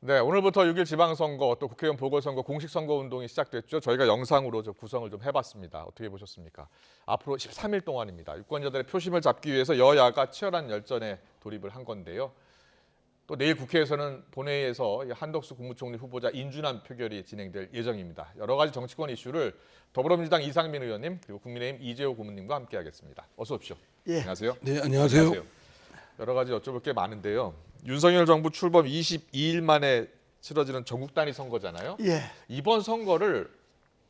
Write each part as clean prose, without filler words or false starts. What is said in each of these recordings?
네, 오늘부터 6일 지방선거 또 국회의원 보궐선거 공식 선거운동이 시작됐죠. 저희가 영상으로 구성을 좀 해봤습니다. 어떻게 보셨습니까? 앞으로 13일 동안입니다. 유권자들의 표심을 잡기 위해서 여야가 치열한 열전에 돌입을 한 건데요. 또 내일 국회에서는 본회의에서 한덕수 국무총리 후보자 인준안 표결이 진행될 예정입니다. 여러 가지 정치권 이슈를 더불어민주당 이상민 의원님 그리고 국민의힘 이재호 고문님과 함께하겠습니다. 어서 오십시오. 예. 안녕하세요. 네, 안녕하세요. 여러 가지 여쭤볼 게 많은데요. 윤석열 정부 출범 22일 만에 치러지는 전국 단위 선거잖아요. 예. 이번 선거를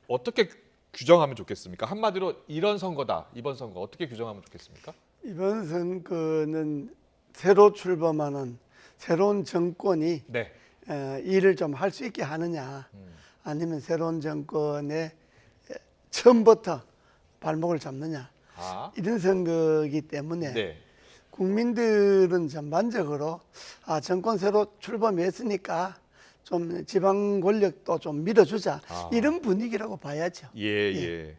어떻게 규정하면 좋겠습니까? 한마디로 이런 선거다. 이번 선거 어떻게 규정하면 좋겠습니까? 이번 선거는 새로 출범하는 새로운 정권이 네. 일을 좀 할 수 있게 하느냐, 아니면 새로운 정권의 처음부터 발목을 잡느냐, 이런 선거이기 때문에 네. 국민들은 전반적으로 정권 새로 출범했으니까 좀 지방 권력도 좀 밀어주자, 이런 분위기라고 봐야죠. 예.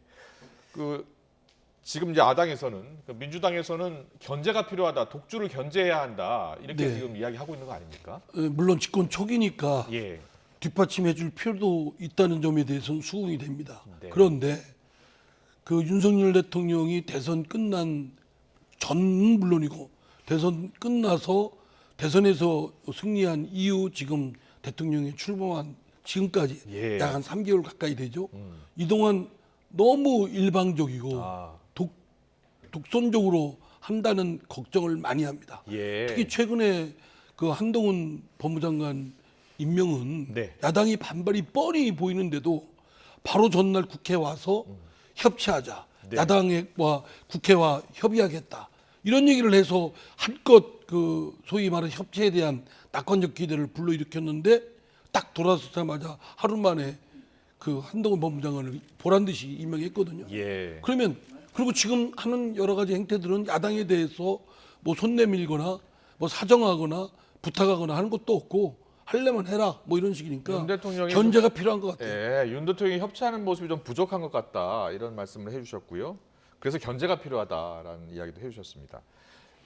지금 이제 야당에서는 민주당에서는 견제가 필요하다, 독주를 견제해야 한다 이렇게 네. 지금 이야기하고 있는 거 아닙니까? 물론 집권 초기니까 예. 뒷받침해줄 필요도 있다는 점에 대해서는 수긍이 됩니다. 네. 그런데 그 윤석열 대통령이 대선 끝난 전은 물론이고 대선 끝나서 대선에서 승리한 이후 지금 대통령이 출범한 지금까지 예. 약 한 3개월 가까이 되죠. 이동안 너무 일방적이고 독선적으로 한다는 걱정을 많이 합니다. 예. 특히 최근에 그 한동훈 법무장관 임명은 네. 야당이 반발이 뻔히 보이는데도 바로 전날 국회 와서 협치하자. 네. 야당과 국회와 협의하겠다. 이런 얘기를 해서 한껏 그 소위 말하는 협치에 대한 낙관적 기대를 불러일으켰는데 딱 돌아서자마자 하루 만에 그 한동훈 법무장관을 보란 듯이 임명했거든요. 예. 그러면 그리고 지금 하는 여러 가지 행태들은 야당에 대해서 뭐 손 내밀거나 뭐 사정하거나 부탁하거나 하는 것도 없고 하려면 해라 뭐 이런 식이니까 윤 대통령이 견제가 필요한 것 같아요. 예, 윤 대통령이 협치하는 모습이 좀 부족한 것 같다 이런 말씀을 해주셨고요. 그래서 견제가 필요하다라는 이야기도 해주셨습니다.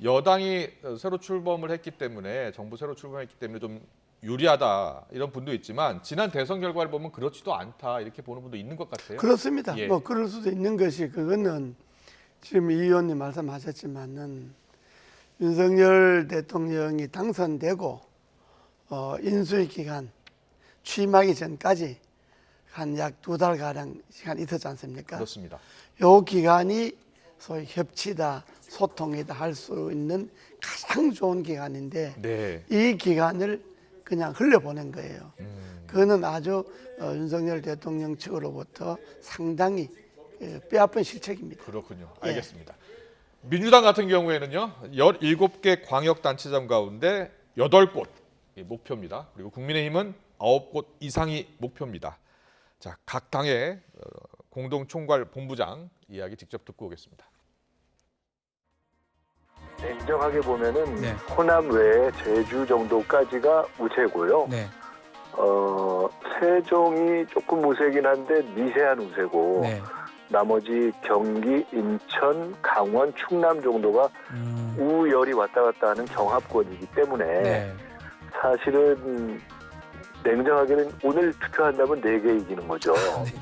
여당이 새로 출범을 했기 때문에 정부 새로 출범했기 때문에 좀 유리하다 이런 분도 있지만 지난 대선 결과를 보면 그렇지도 않다 이렇게 보는 분도 있는 것 같아요. 그렇습니다. 예. 뭐 그럴 수도 있는 것이 그거는 지금 이 의원님 말씀하셨지만은 윤석열 대통령이 당선되고 인수위 기간 취임하기 전까지 한 약 2달 가량 시간이 있었지 않습니까? 그렇습니다. 요 기간이 소위 협치다, 소통이다 할 수 있는 가장 좋은 기간인데 네. 이 기간을 그냥 흘려보낸 거예요. 그거는 아주 윤석열 대통령 측으로부터 상당히 뼈아픈 실책입니다. 그렇군요. 예. 알겠습니다. 민주당 같은 경우에는요. 17개 광역단체장 가운데 8곳 목표입니다. 그리고 국민의힘은 9곳 이상이 목표입니다. 자, 각 당의 공동총괄 본부장 이야기 직접 듣고 오겠습니다. 냉정하게 보면은 네. 호남 외에 제주 정도까지가 우세고요. 네. 세종이 조금 우세긴 한데 미세한 우세고 네. 나머지 경기, 인천, 강원, 충남 정도가 우열이 왔다 갔다 하는 경합권이기 때문에 네. 사실은 냉정하게는 오늘 투표한다면 4개 이기는 거죠.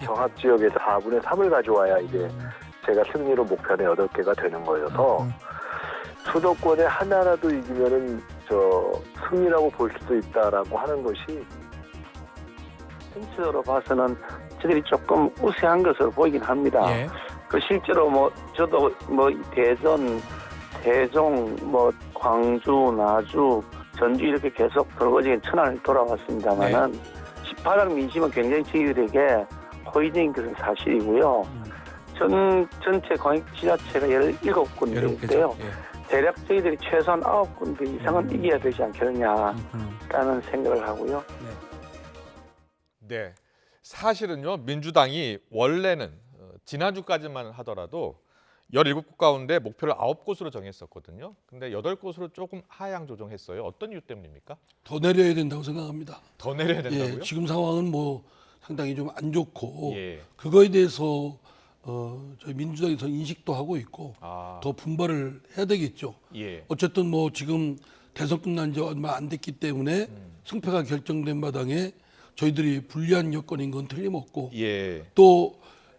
경합 지역에서 4분의 3을 가져와야 이제 제가 승리로 목표는 8개가 되는 거여서 수도권에 하나라도 이기면은 승리라고 볼 수도 있다라고 하는 것이 전체적으로 봐서는 저들이 조금 우세한 것으로 보이긴 합니다. 예. 그 실제로 저도 대전, 세종, 광주, 나주, 전주 이렇게 계속 벌거지게 천안을 돌아왔습니다만은 18학 민심은 굉장히 저희들에게 호의적인 것은 사실이고요. 전체 광역지자체가 17군데인데요. 대략 저희들이 최소한 9군데 이상은 이겨야 되지 않겠느냐라는 생각을 하고요. 네, 사실은요. 민주당이 원래는 지난주까지만 하더라도 17곳 가운데 목표를 9곳으로 정했었거든요. 근데 8곳으로 조금 하향 조정했어요. 어떤 이유 때문입니까? 더 내려야 된다고 생각합니다. 더 내려야 된다고요? 예, 지금 상황은 뭐 상당히 좀 안 좋고 예. 그거에 대해서 저희 민주당에서 인식도 하고 있고 더 분발을 해야 되겠죠. 예. 어쨌든 뭐 지금 대선 끝난 지 얼마 안 됐기 때문에 승패가 결정된 마당에 저희들이 불리한 여건인 건 틀림없고 예. 또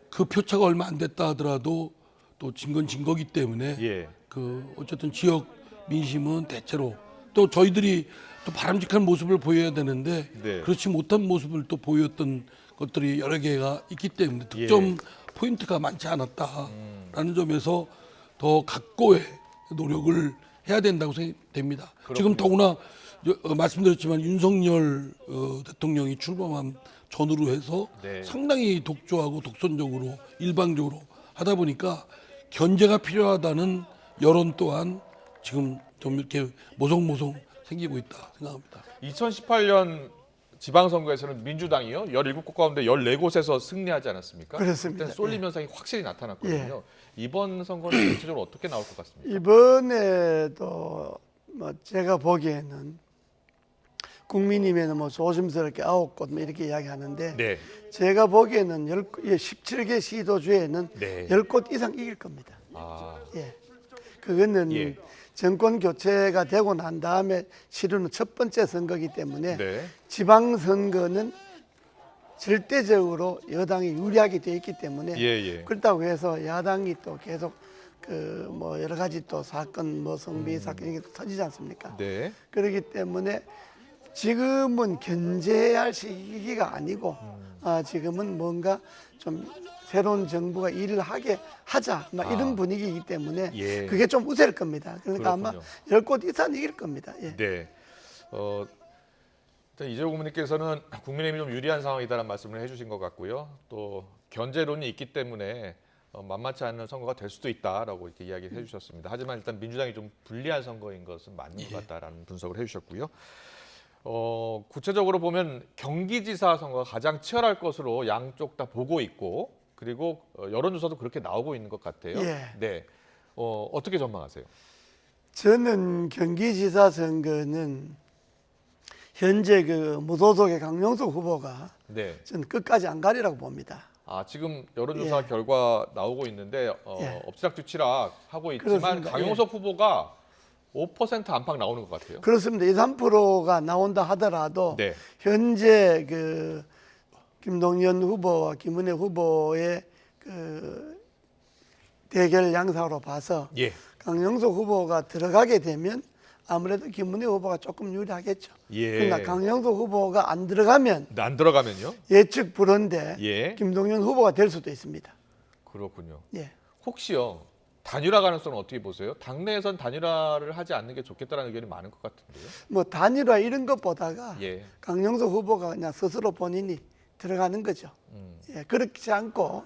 그 표차가 얼마 안 됐다 하더라도 또 진 건 진 거기 때문에 예. 그 어쨌든 지역 민심은 대체로 또 저희들이 또 바람직한 모습을 보여야 되는데 네. 그렇지 못한 모습을 또 보였던 것들이 여러 개가 있기 때문에 득점 포인트가 많지 않았다라는 점에서 더 각고의 노력을 해야 된다고 생각됩니다. 지금 더구나 말씀드렸지만 윤석열 대통령이 출범한 전후로 해서 네. 상당히 독조하고 독선적으로 일방적으로 하다 보니까 견제가 필요하다는 여론 또한 지금 좀 이렇게 모성모성 생기고 있다 생각합니다. 2018년 지방선거에서는 민주당이요 17곳 가운데 14곳에서 승리하지 않았습니까? 그렇습니다. 그때 쏠림 현상이 확실히 나타났거든요. 이번 선거는 전체적으로 어떻게 나올 것 같습니까? 이번에도 뭐 제가 보기에는 국민의힘에는 뭐 조심스럽게 9곳 뭐 이렇게 이야기하는데 네. 제가 보기에는 17개 시도주에는 네. 10곳 이상 이길 겁니다. 아, 예. 그거는 예. 정권 교체가 되고 난 다음에 치르는 첫 번째 선거이기 때문에 네. 지방선거는 절대적으로 여당이 유리하게 되어 있기 때문에 예. 그렇다고 해서 야당이 또 계속 그 뭐 여러 가지 또 사건 뭐 성비 사건 이게 또 터지지 않습니까? 네. 그렇기 때문에 지금은 견제할 시기가 아니고 지금은 뭔가 좀 새로운 정부가 일을 하게 하자 막 이런 분위기이기 때문에 예. 그게 좀 우세일 겁니다. 그러니까 아마 그렇군요. 10곳 이상 이길 겁니다. 예. 네. 일단 이재호 고문님께서는 국민의힘이 좀 유리한 상황이다라는 말씀을 해주신 것 같고요. 또 견제론이 있기 때문에 만만치 않은 선거가 될 수도 있다라고 이렇게 이야기를 해주셨습니다. 하지만 일단 민주당이 좀 불리한 선거인 것은 맞는 것 같다라는 분석을 해주셨고요. 구체적으로 보면 경기지사 선거가 가장 치열할 것으로 양쪽 다 보고 있고 그리고 여론조사도 그렇게 나오고 있는 것 같아요. 예. 네. 어떻게 전망하세요? 저는 경기지사 선거는 현재 그 무소속의 강용석 후보가 네. 저는 끝까지 안 가리라고 봅니다. 지금 여론조사 결과 나오고 있는데 엎치락뒤치락 하고 있지만 그렇습니다. 강용석 후보가 5% 안팎 나오는 것 같아요. 그렇습니다. 2, 3%가 나온다 하더라도 네. 현재 그 김동연 후보와 김은혜 후보의 그 대결 양상으로 봐서 예. 강용석 후보가 들어가게 되면 아무래도 김은혜 후보가 조금 유리하겠죠. 예. 그러나 강용석 후보가 안 들어가면 안 들어가면요? 예측 불허인데 예. 김동연 후보가 될 수도 있습니다. 그렇군요. 예. 혹시요 단일화 가능성은 어떻게 보세요? 당내에선 단일화를 하지 않는 게 좋겠다는 의견이 많은 것 같은데요. 뭐 단일화 이런 것보다가 예. 강용석 후보가 그냥 스스로 본인이 들어가는 거죠. 예, 그렇지 않고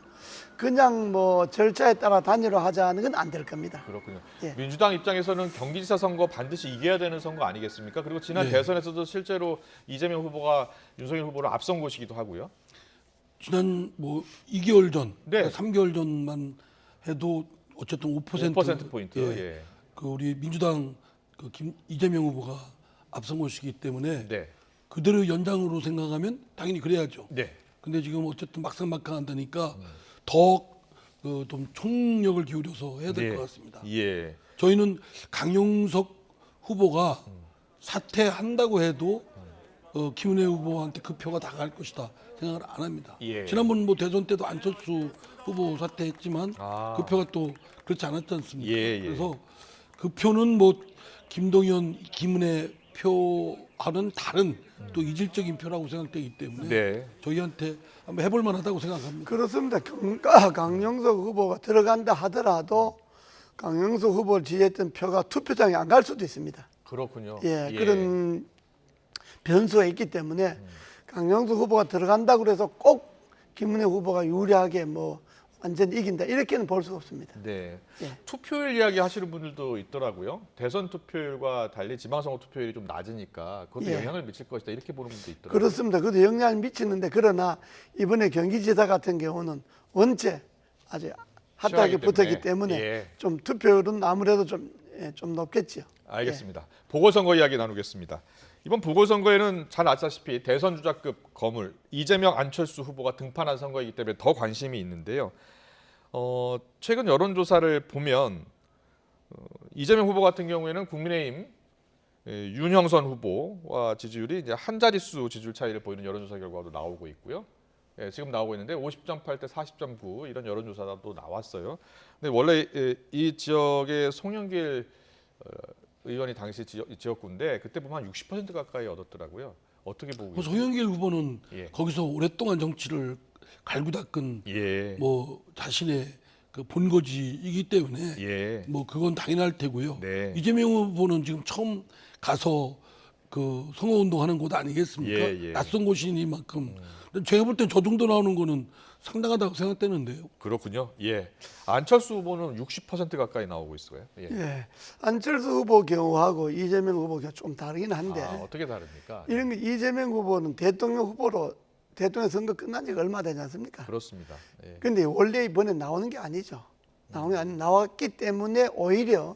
그냥 뭐 절차에 따라 단일화 하자는 건 안 될 겁니다. 그렇군요. 예. 민주당 입장에서는 경기지사 선거 반드시 이겨야 되는 선거 아니겠습니까? 그리고 지난 대선에서도 실제로 이재명 후보가 윤석열 후보를 앞선 곳이기도 하고요. 지난 뭐 2개월 전, 네. 3개월 전만 해도 어쨌든 5% 포인트. 예. 그 우리 민주당 이재명 후보가 앞선 것이기 때문에 네. 그대로 연장으로 생각하면 당연히 그래야죠. 네. 근데 지금 어쨌든 막상막하한다니까 더 좀 총력을 기울여서 해야 될 것 같습니다. 예. 저희는 강용석 후보가 사퇴한다고 해도 김은혜 후보한테 그 표가 다 갈 것이다 생각을 안 합니다. 예. 지난번 뭐 대선 때도 안철수 후보 사퇴했지만 그 표가 또 그렇지 않았지 않습니까? 예. 그래서 그 표는 뭐 김동연, 김은혜 표와는 다른 또 이질적인 표라고 생각되기 때문에 네. 저희한테 한번 해볼 만하다고 생각합니다. 그렇습니다. 강용석 후보가 들어간다 하더라도 강용석 후보를 지지했던 표가 투표장에 안 갈 수도 있습니다. 그렇군요. 예, 그런 변수가 있기 때문에 강용석 후보가 들어간다고 해서 꼭 김은혜 후보가 유리하게 뭐 완전히 이긴다 이렇게는 볼 수가 없습니다. 네. 예. 투표율 이야기 하시는 분들도 있더라고요. 대선 투표율과 달리 지방선거 투표율이 좀 낮으니까 그것도 예. 영향을 미칠 것이다 이렇게 보는 분도 있더라고요. 그렇습니다. 그것도 영향을 미치는데 그러나 이번에 경기지사 같은 경우는 원체 아주 핫하게 시원하기 붙었기 때문에. 때문에 예. 좀 투표율은 아무래도 좀 높겠죠. 알겠습니다. 보궐선거 이야기 나누겠습니다. 이번 보궐선거에는 잘 아시다시피 대선 주자급 거물 이재명, 안철수 후보가 등판한 선거이기 때문에 더 관심이 있는데요. 최근 여론조사를 보면 이재명 후보 같은 경우에는 국민의힘 윤형선 후보와 지지율이 이제 한 자릿수 지지율 차이를 보이는 여론조사 결과도 나오고 있고요. 지금 나오고 있는데 50.8 대 40.9 이런 여론조사도 나왔어요. 근데 원래 이 지역의 송영길 의원이 당시 지역구인데 그때 보면 한 60% 가까이 얻었더라고요. 어떻게 보고 계세요? 송영길 후보는 예. 거기서 오랫동안 정치를 갈고 닦은 예. 뭐 자신의 그 본거지이기 때문에 예. 뭐 그건 당연할 테고요. 네. 이재명 후보는 지금 처음 가서 그 선거운동하는 곳 아니겠습니까? 예, 예. 낯선 곳이니만큼 제가 볼 땐 저 정도 나오는 거는 상당하다고 생각되는데요. 그렇군요. 예. 안철수 후보는 60% 가까이 나오고 있어요. 예. 예. 안철수 후보 경우하고 이재명 후보가 좀 다르긴 한데 어떻게 다릅니까? 이런 게 이재명 후보는 대통령 후보로 대통령 선거 끝난 지가 얼마 되지 않습니까? 그렇습니다. 예. 근데 원래 이번에 나오는 게 아니죠. 나오는 게 아니 나왔기 때문에 오히려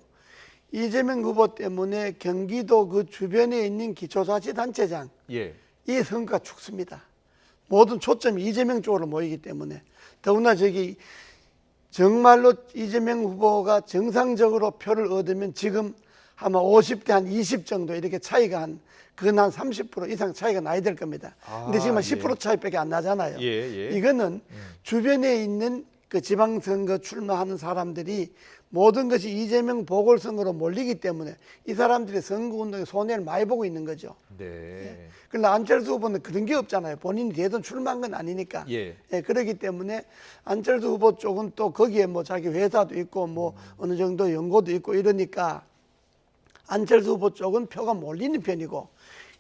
이재명 후보 때문에 경기도 그 주변에 있는 기초자치단체장 예. 이 선거가 죽습니다. 모든 초점이 이재명 쪽으로 모이기 때문에 더구나 저기 정말로 이재명 후보가 정상적으로 표를 얻으면 지금 아마 50대 한 20 정도 이렇게 차이가 한 그건 한 30% 이상 차이가 나야 될 겁니다. 근데 지금 한 10% 차이밖에 안 나잖아요. 예, 예. 이거는 주변에 있는 그 지방선거 출마하는 사람들이 모든 것이 이재명 보궐선거로 몰리기 때문에 이 사람들이 선거운동에 손해를 많이 보고 있는 거죠. 네. 그러나 안철수 후보는 그런 게 없잖아요. 본인이 대선 출마한 건 아니니까. 예. 그렇기 때문에 안철수 후보 쪽은 또 거기에 뭐 자기 회사도 있고 뭐 어느 정도 연고도 있고 이러니까 안철수 후보 쪽은 표가 몰리는 편이고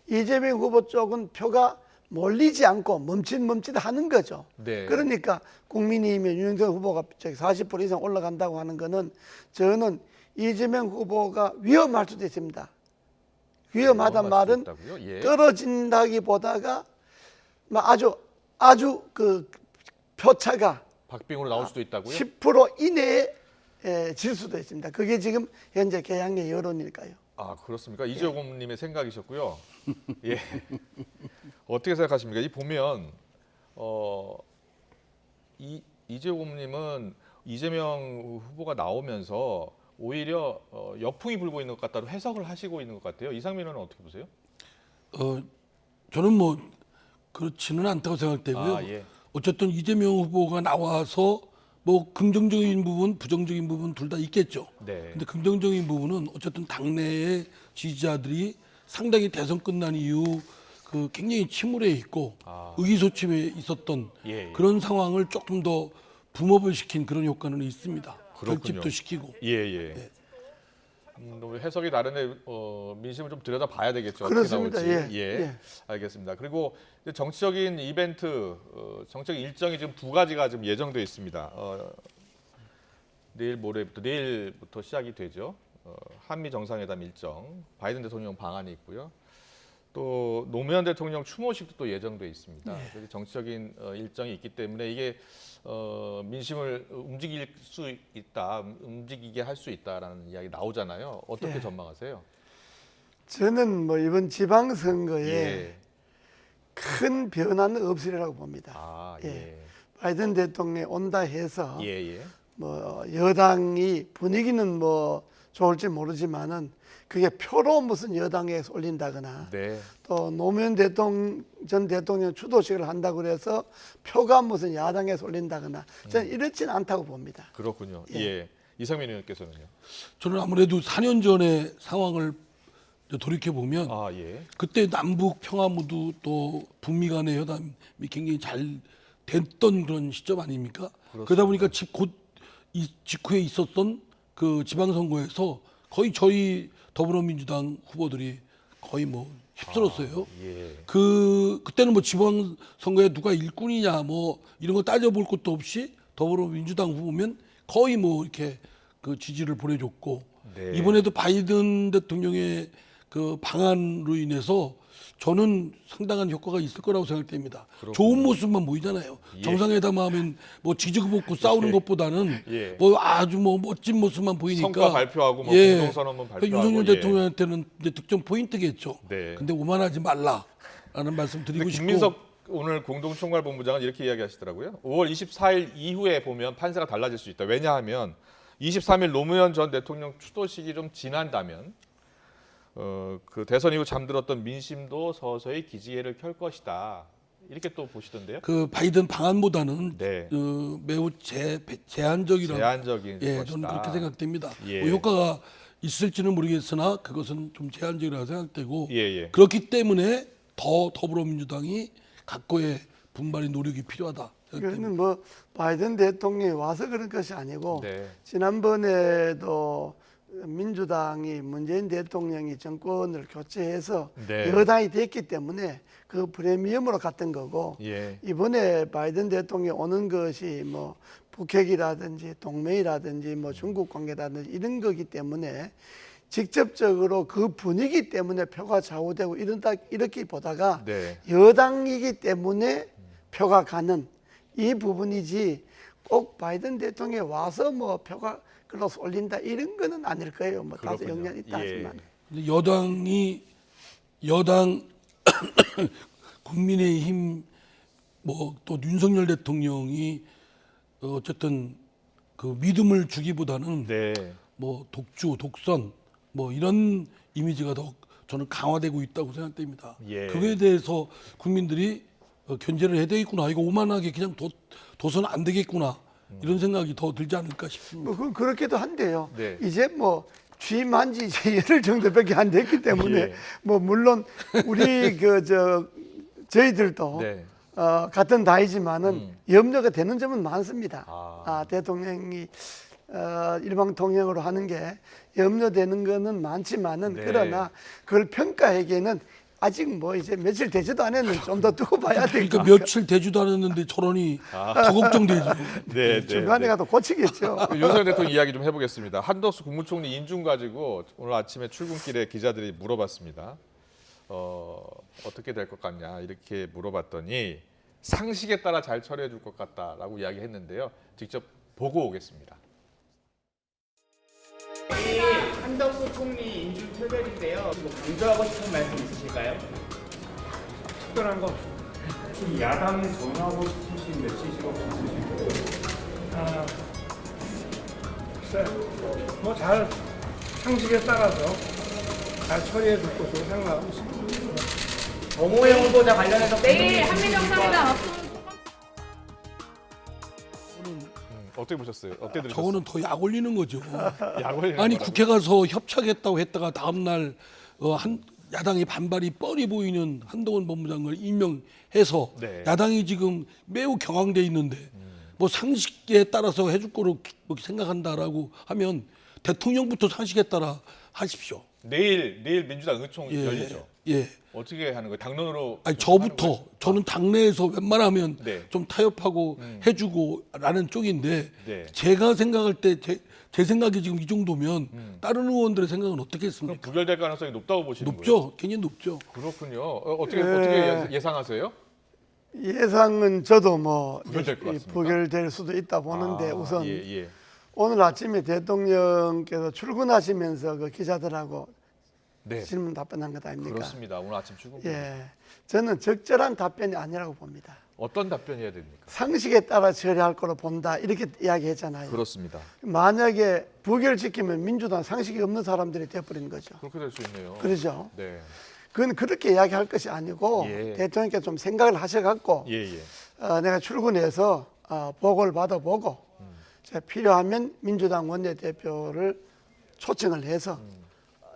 이재명 후보 쪽은 표가 몰리지 않고 멈칫멈칫하는 거죠. 네. 그러니까 국민의힘의 윤석열 후보가 40% 이상 올라간다고 하는 거는 저는 이재명 후보가 위험할 수도 있습니다. 위험하단 말은 예. 떨어진다기보다가 아주 그 표차가 박빙으로 나올 수도 있다고요? 10% 이내에 질 수도 있습니다. 그게 지금 현재 개항의 여론일까요? 그렇습니까? 이재용님의 생각이셨고요. 예. 어떻게 생각하십니까? 이 보면 이재용님은 이재명 후보가 나오면서 오히려 역풍이 불고 있는 것 같다로 해석을 하시고 있는 것 같아요. 이상민 의원은 어떻게 보세요? 저는 뭐 그렇지는 않다고 생각되고요. 예. 어쨌든 이재명 후보가 나와서 뭐 긍정적인 부분, 부정적인 부분 둘 다 있겠죠. 네. 근데 긍정적인 부분은 어쨌든 당내의 지지자들이 상당히 대선 끝난 이후 그 굉장히 침울해 있고 의기소침해 있었던 예, 예. 그런 상황을 조금 더 붐업을 시킨 그런 효과는 있습니다. 그렇군요. 결집도 시키고. 예. 해석이 다른데 민심을 좀 들여다 봐야 되겠죠. 그렇습니다. 어떻게 나올지. 예. 알겠습니다. 그리고 이제 정치적인 이벤트, 정치적인 일정이 지금 두 가지가 지금 예정돼 있습니다. 내일부터 시작이 되죠. 한미 정상회담 일정, 바이든 대통령 방한이 있고요. 또 노무현 대통령 추모식도 또 예정돼 있습니다. 그래서 정치적인 일정이 있기 때문에 이게 민심을 움직이게 할 수 있다라는 이야기 나오잖아요. 어떻게 예. 전망하세요? 저는 뭐 이번 지방선거에 예. 큰 변화는 없으리라고 봅니다. 예. 바이든 대통령이 온다 해서 예. 뭐 여당이 분위기는 뭐 좋을지 모르지만은 그게 표로 무슨 여당에 쏠린다거나 네. 또 노무현 전 대통령 추도식을 한다고 그래서 표가 무슨 야당에 쏠린다거나 저는 이렇지는 않다고 봅니다. 그렇군요. 예. 예. 이상민 의원께서는요? 저는 아무래도 4년 전의 상황을 돌이켜 보면 예. 그때 남북 평화무드 또 북미 간의 회담이 굉장히 잘 됐던 그런 시점 아닙니까? 그러다 보니까 곧 직후에 있었던 그 지방선거에서 거의 저희 더불어민주당 후보들이 거의 뭐 휩쓸었어요. 예. 그때는 뭐 지방선거에 누가 일꾼이냐 뭐 이런 거 따져볼 것도 없이 더불어민주당 후보면 거의 뭐 이렇게 그 지지를 보내줬고 네. 이번에도 바이든 대통령의 그 방안으로 인해서 저는 상당한 효과가 있을 거라고 생각됩니다. 좋은 모습만 보이잖아요. 예. 정상회담 하면 뭐 지지고 싸우는 것보다는 예. 뭐 아주 뭐 멋진 모습만 보이니까 성과 발표하고 뭐 예. 공동선언문 발표하고 윤석열 예. 대통령한테는 이제 득점 포인트겠죠. 네. 근데 오만하지 말라라는 말씀 드리고 근데 싶고 김민석 오늘 공동총괄본부장은 이렇게 이야기하시더라고요. 5월 24일 이후에 보면 판세가 달라질 수 있다. 왜냐하면 23일 노무현 전 대통령 추도식이 좀 지난다면 그 대선 이후 잠들었던 민심도 서서히 기지개를 켤 것이다. 이렇게 또 보시던데요? 그 바이든 방안보다는 네. 매우 제한적이라고 제한적인 예, 것이다. 저는 그렇게 생각됩니다. 예. 뭐 효과가 있을지는 모르겠으나 그것은 좀 제한적이라고 생각되고 예, 예. 그렇기 때문에 더 더불어민주당이 각고의 분발의 노력이 필요하다. 생각됩니다. 그거는 뭐 바이든 대통령이 와서 그런 것이 아니고 네. 지난번에도 민주당이 문재인 대통령이 정권을 교체해서 네. 여당이 됐기 때문에 그 프리미엄으로 갔던 거고 예. 이번에 바이든 대통령이 오는 것이 뭐 북핵이라든지 동맹이라든지 뭐 중국 관계라든지 이런 거기 때문에 직접적으로 그 분위기 때문에 표가 좌우되고 이렇게 보다가 네. 여당이기 때문에 표가 가는 이 부분이지 꼭 바이든 대통령이 와서 뭐 표가 글로서 올린다 이런 거는 아닐 거예요. 뭐 다소 그렇군요. 영향이 있다 예. 하지만. 근데 여당 국민의힘 뭐 또 윤석열 대통령이 어쨌든 그 믿음을 주기보다는 네. 뭐 독주, 독선 뭐 이런 이미지가 더 저는 강화되고 있다고 생각됩니다. 예. 그거에 대해서 국민들이 견제를 해야 되겠구나. 이거 오만하게 그냥 둬서는 안 되겠구나. 이런 생각이 더 들지 않을까 싶습니다. 뭐 그렇기도 한데요. 네. 이제 뭐 취임한 지 이제 열흘 정도밖에 안 됐기 때문에 예. 뭐 물론 우리 저희들도 네. 같은 나이지만은 염려가 되는 점은 많습니다. 아. 대통령이 일방 통행으로 하는 게 염려되는 거는 많지만은 네. 그러나 그걸 평가하기에는 아직 뭐 이제 며칠 되지도 않았는데 좀 더 두고 봐야 될 것 그러니까 같아요. 며칠 되지도 않았는데 저런이 더 걱정되죠. 네, 네. 중간에 네. 가도 고치겠죠. 윤석열 대통령 이야기 좀 해보겠습니다. 한덕수 국무총리 인준 가지고 오늘 아침에 출근길에 기자들이 물어봤습니다. 어떻게 될 것 같냐 이렇게 물어봤더니 상식에 따라 잘 처리해 줄 것 같다라고 이야기했는데요. 직접 보고 오겠습니다. 내일 한덕수 총리 인준 표결인데요. 뭐 강조하고 싶은 말씀 있으실까요? 특별한 거 혹시 야당에 전하고 싶으신 메시지가 혹시 있으실까요? 글쎄, 뭐 잘 상식에 따라서 잘 처리해 줄 것으로 생각하고 있습니다. 정호영 후보자 관련해서 내일 한미정상회담 앞두고 어떻게 보셨어요? 어떻게 들으셨어요? 저거는 더 약 올리는 거죠. 약 올리는 아니 거라고요? 국회 가서 협착했다고 했다가 다음 날 야당의 반발이 뻔히 보이는 한동훈 법무장관을 임명해서 네. 야당이 지금 매우 경황돼 있는데 뭐 상식에 따라서 해줄 거로 생각한다라고 하면 대통령부터 상식에 따라 하십시오. 내일 민주당 의총 예, 열리죠. 예. 어떻게 하는 거예요? 당론으로 아니 좀 하는 저부터 거예요? 저는 당내에서 웬만하면 네. 좀 타협하고 해주고라는 쪽인데 네. 제가 생각할 때 제 생각이 지금 이 정도면 다른 의원들의 생각은 어떻게 그럼 했습니까? 부결될 가능성이 높다고 보시는 거예요? 높죠. 굉장히 높죠. 그렇군요. 어떻게 예. 예상하세요? 예상은 저도 뭐 부결될 것 같습니까? 부결될 수도 있다 보는데 아, 우선 예. 오늘 아침에 대통령께서 출근하시면서 그 기자들하고 네. 질문 답변한 것 아닙니까? 그렇습니다. 오늘 아침 출근. 예, 저는 적절한 답변이 아니라고 봅니다. 어떤 답변해야 됩니까? 상식에 따라 처리할 거로 본다 이렇게 이야기했잖아요. 그렇습니다. 만약에 부결시키면 민주당 상식이 없는 사람들이 돼버리는 거죠. 그렇게 될 수 있네요. 그러죠. 네. 그건 그렇게 이야기할 것이 아니고 예. 대통령께서 좀 생각을 하셔갖고 예. 내가 출근해서 보고를 받아보고 제가 필요하면 민주당 원내대표를 초청을 해서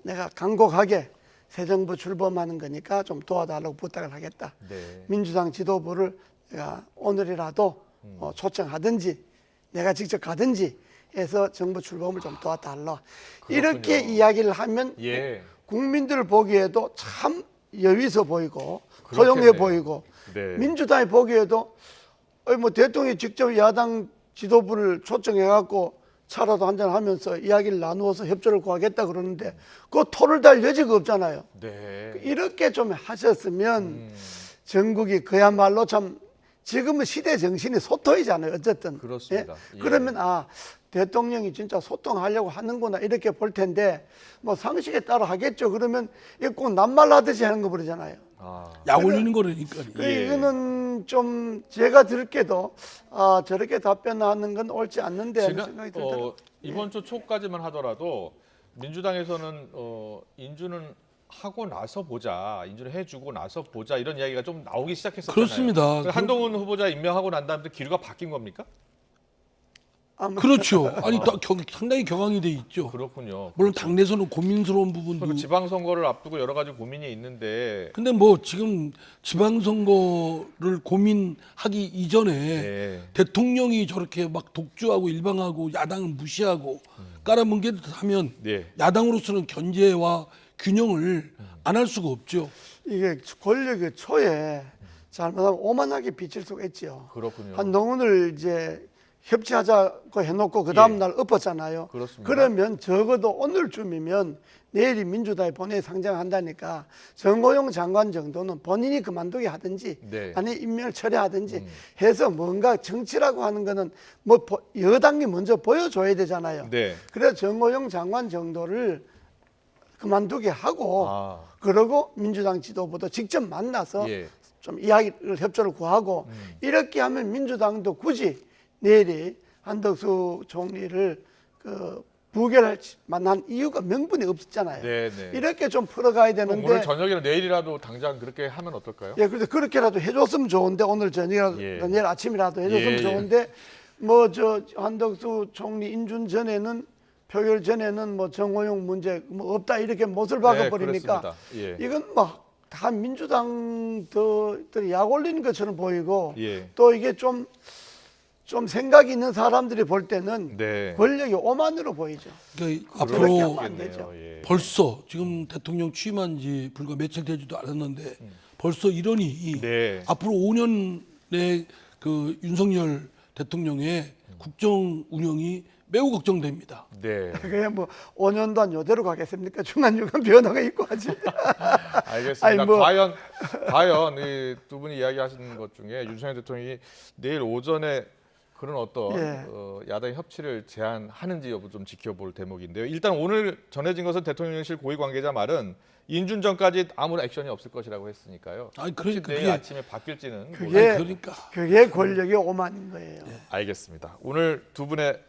내가 간곡하게 새 정부 출범하는 거니까 좀 도와달라고 부탁을 하겠다. 네. 민주당 지도부를 내가 오늘이라도 초청하든지 내가 직접 가든지 해서 정부 출범을 좀 도와달라. 이렇게 이야기를 하면 예. 국민들 보기에도 참 여유 있어 보이고 그렇겠네요. 소용해 보이고 네. 민주당이 보기에도 뭐 대통령이 직접 야당 지도부를 초청해 갖고 차라도 한잔 하면서 이야기를 나누어서 협조를 구하겠다 그러는데 그 토를 달 여지가 없잖아요. 네. 이렇게 좀 하셨으면 전국이 그야말로 참 지금은 시대 정신이 소통이잖아요. 어쨌든. 그렇습니다. 예. 그러면 대통령이 진짜 소통하려고 하는구나 이렇게 볼 텐데 뭐 상식에 따라 하겠죠. 그러면 이거 꼭 낱말 하듯이 하는 거 버리잖아요. 아. 약 올리는 거라니까. 예. 이거는 좀 제가 들게도 저렇게 답변하는 건 옳지 않는데 하는 생각이 들더라고요. 이번 주 초까지만 하더라도 민주당에서는 인준은 하고 나서 보자, 인준을 해주고 나서 보자 이런 이야기가 좀 나오기 시작했었잖아요. 그렇습니다. 한동훈 후보자 임명하고 난 다음부터 기류가 바뀐 겁니까? 그렇죠. 아니 상당히 격앙이 돼 있죠. 그렇군요. 물론 당내에서는 고민스러운 부분도. 그리고 지방선거를 앞두고 여러 가지 고민이 있는데 근데 뭐 지금 지방선거를 고민하기 이전에 네. 대통령이 저렇게 막 독주하고 일방하고 야당을 무시하고 깔아뭉개듯 하면 네. 야당으로서는 견제와 균형을 안 할 수가 없죠. 이게 권력의 초에 잘못하면 오만하게 비칠 수가 있죠. 그렇군요. 한동훈을 이제 협치하자고 해놓고 그 다음 날 엎었잖아요. 그렇습니다. 그러면 적어도 오늘쯤이면 내일이 민주당이 본회의 상정한다니까 정호영 장관 정도는 본인이 그만두게 하든지 네. 아니 임명을 철회하든지 해서 뭔가 정치라고 하는 거는 뭐 여당이 먼저 보여줘야 되잖아요. 네. 그래서 정호영 장관 정도를 그만두게 하고 아. 그러고 민주당 지도부도 직접 만나서 예. 좀 이야기를 협조를 구하고 이렇게 하면 민주당도 굳이 내일이 한덕수 총리를 그 부결할 만한 이유가 명분이 없었잖아요. 네, 네. 이렇게 좀 풀어가야 그럼 되는데 오늘 저녁이나 내일이라도 당장 그렇게 하면 어떨까요? 예, 그래서 그렇게라도 해줬으면 좋은데 오늘 저녁이라도 예. 내일 아침이라도 해줬으면 예, 예. 좋은데 뭐 저 한덕수 총리 인준 전에는 표결 전에는 뭐 정호영 문제 뭐 없다 이렇게 못을 박아버리니까 그렇습니다. 예. 이건 막 다 민주당들이 약 올리는 것처럼 보이고 예. 또 이게 좀 생각이 있는 사람들이 볼 때는 네. 권력이 오만으로 보이죠. 그러니까 그렇게 앞으로 하면 안 되죠. 예. 벌써 지금 대통령 취임한 지 불과 며칠 되지도 않았는데 벌써 이러니 네. 앞으로 5년의 그 윤석열 대통령의 국정 운영이 매우 걱정됩니다. 네. 그게 뭐 5년도 안 요대로 가겠습니까? 중간중간 변화가 있고 하지. 알겠습니다. 아니, 뭐- 과연 이 두 분이 이야기하시는 것 중에 윤석열 대통령이 내일 오전에 그런 어떤 예. 야당의 협치를 제안하는지 여부 좀 지켜볼 대목인데요. 일단 오늘 전해진 것은 대통령실 고위 관계자 말은 인준 전까지 아무 액션이 없을 것이라고 했으니까요. 아니, 혹시 그러니까 내일 그게- 아침에 바뀔지는 그게- 몰라요. 그러니까 그게 권력의 오만인 거예요. 알겠습니다. 오늘 두 분의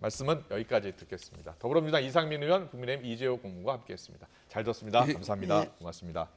말씀은 여기까지 듣겠습니다. 더불어민주당 이상민 의원, 국민의힘 이재호 고문과 함께했습니다. 잘 들었습니다. 예. 감사합니다. 예. 고맙습니다.